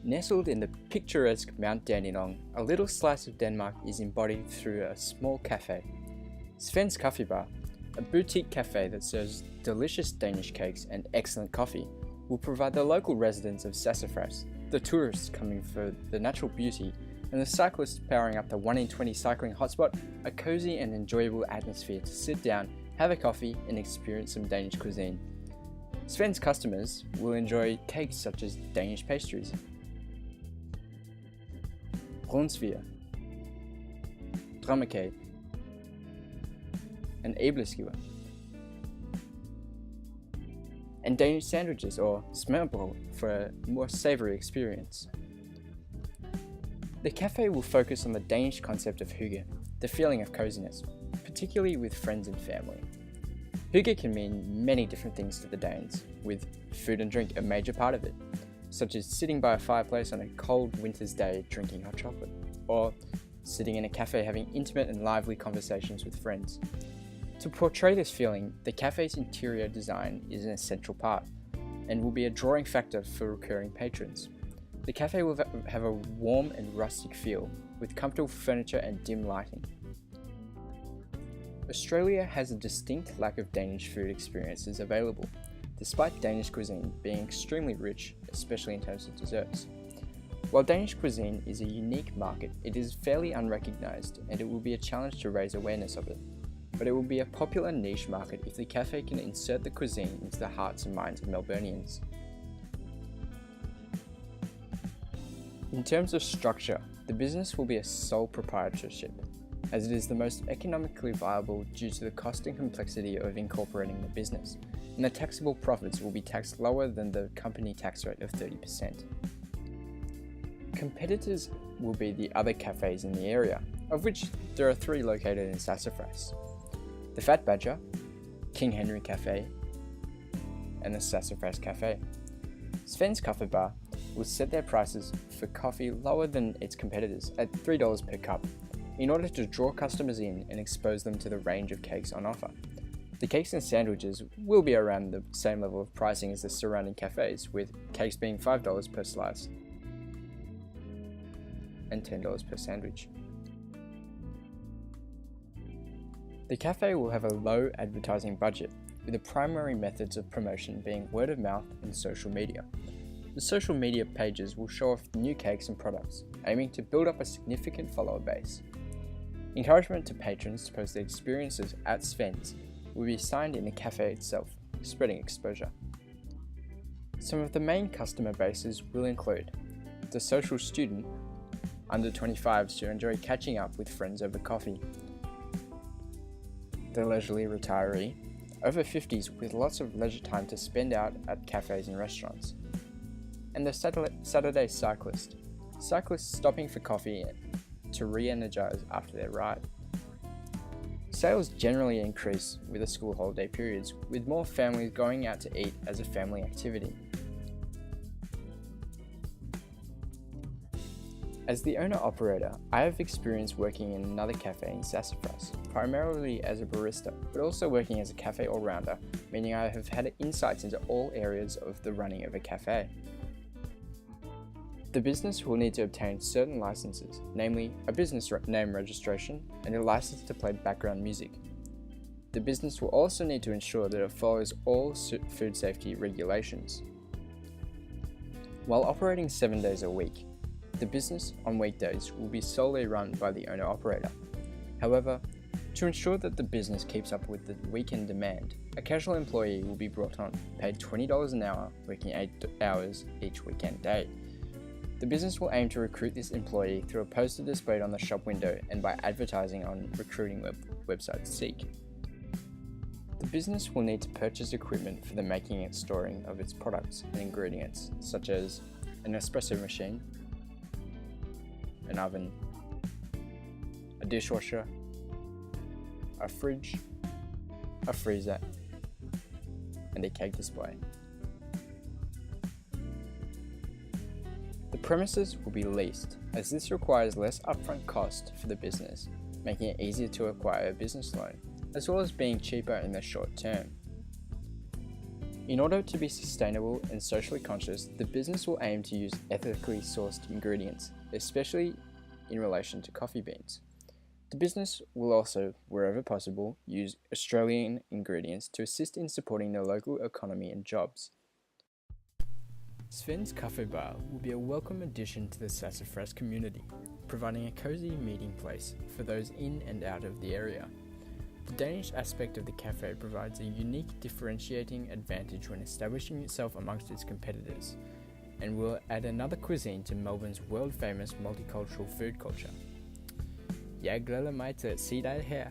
Nestled in the picturesque Mount Dandenong, a little slice of Denmark is embodied through a small cafe. Sven's Kaffebar, a boutique cafe that serves delicious Danish cakes and excellent coffee, will provide the local residents of Sassafras, the tourists coming for the natural beauty, and the cyclists powering up the 1 in 20 cycling hotspot a cozy and enjoyable atmosphere to sit down, have a coffee, and experience some Danish cuisine. Sven's customers will enjoy cakes such as Danish pastries, Brunsviger, Drømmekage, and æbleskiver, and Danish sandwiches or smørrebrød for a more savoury experience. The cafe will focus on the Danish concept of hygge, the feeling of coziness, particularly with friends and family. Hygge can mean many different things to the Danes, with food and drink a major part of it, such as sitting by a fireplace on a cold winter's day drinking hot chocolate, or sitting in a cafe having intimate and lively conversations with friends. To portray this feeling, the cafe's interior design is an essential part, and will be a drawing factor for recurring patrons. The cafe will have a warm and rustic feel, with comfortable furniture and dim lighting. Australia has a distinct lack of Danish food experiences available, despite Danish cuisine being extremely rich, especially in terms of desserts. While Danish cuisine is a unique market, it is fairly unrecognised, and it will be a challenge to raise awareness of it. But it will be a popular niche market if the cafe can insert the cuisine into the hearts and minds of Melburnians. In terms of structure, the business will be a sole proprietorship, as it is the most economically viable due to the cost and complexity of incorporating the business, and the taxable profits will be taxed lower than the company tax rate of 30%. Competitors will be the other cafes in the area, of which there are 3 located in Sassafras: the Fat Badger, King Henry Cafe, and the Sassafras Cafe. Sven's Kaffebar will set their prices for coffee lower than its competitors at $3 per cup, in order to draw customers in and expose them to the range of cakes on offer. The cakes and sandwiches will be around the same level of pricing as the surrounding cafes, with cakes being $5 per slice and $10 per sandwich. The cafe will have a low advertising budget, with the primary methods of promotion being word of mouth and social media. The social media pages will show off new cakes and products, aiming to build up a significant follower base. Encouragement to patrons to post their experiences at Sven's will be signed in the cafe itself, spreading exposure. Some of the main customer bases will include the social student, under 25s to enjoy catching up with friends over coffee, the leisurely retiree, over 50s with lots of leisure time to spend out at cafes and restaurants, and the Saturday cyclist, cyclists stopping for coffee to re-energize after their ride. Sales generally increase with the school holiday periods, with more families going out to eat as a family activity. As the owner-operator, I have experience working in another cafe in Sassafras, primarily as a barista, but also working as a cafe all-rounder, meaning I have had insights into all areas of the running of a cafe. The business will need to obtain certain licenses, namely a business name registration and a license to play background music. The business will also need to ensure that it follows all food safety regulations. While operating 7 days a week, the business on weekdays will be solely run by the owner-operator. However, to ensure that the business keeps up with the weekend demand, a casual employee will be brought on, paid $20 an hour, working 8 hours each weekend day. The business will aim to recruit this employee through a poster displayed on the shop window and by advertising on recruiting website Seek. The business will need to purchase equipment for the making and storing of its products and ingredients, such as an espresso machine, an oven, a dishwasher, a fridge, a freezer, and a cake display. The premises will be leased, as this requires less upfront cost for the business, making it easier to acquire a business loan, as well as being cheaper in the short term. In order to be sustainable and socially conscious, the business will aim to use ethically sourced ingredients, especially in relation to coffee beans. The business will also, wherever possible, use Australian ingredients to assist in supporting the local economy and jobs. Sven's Kaffebar will be a welcome addition to the sassafras community, providing a cosy meeting place for those in and out of the area. The Danish aspect of the cafe provides a unique differentiating advantage when establishing itself amongst its competitors, and will add another cuisine to Melbourne's world-famous multicultural food culture. Jeg glæder mig til at se dig her.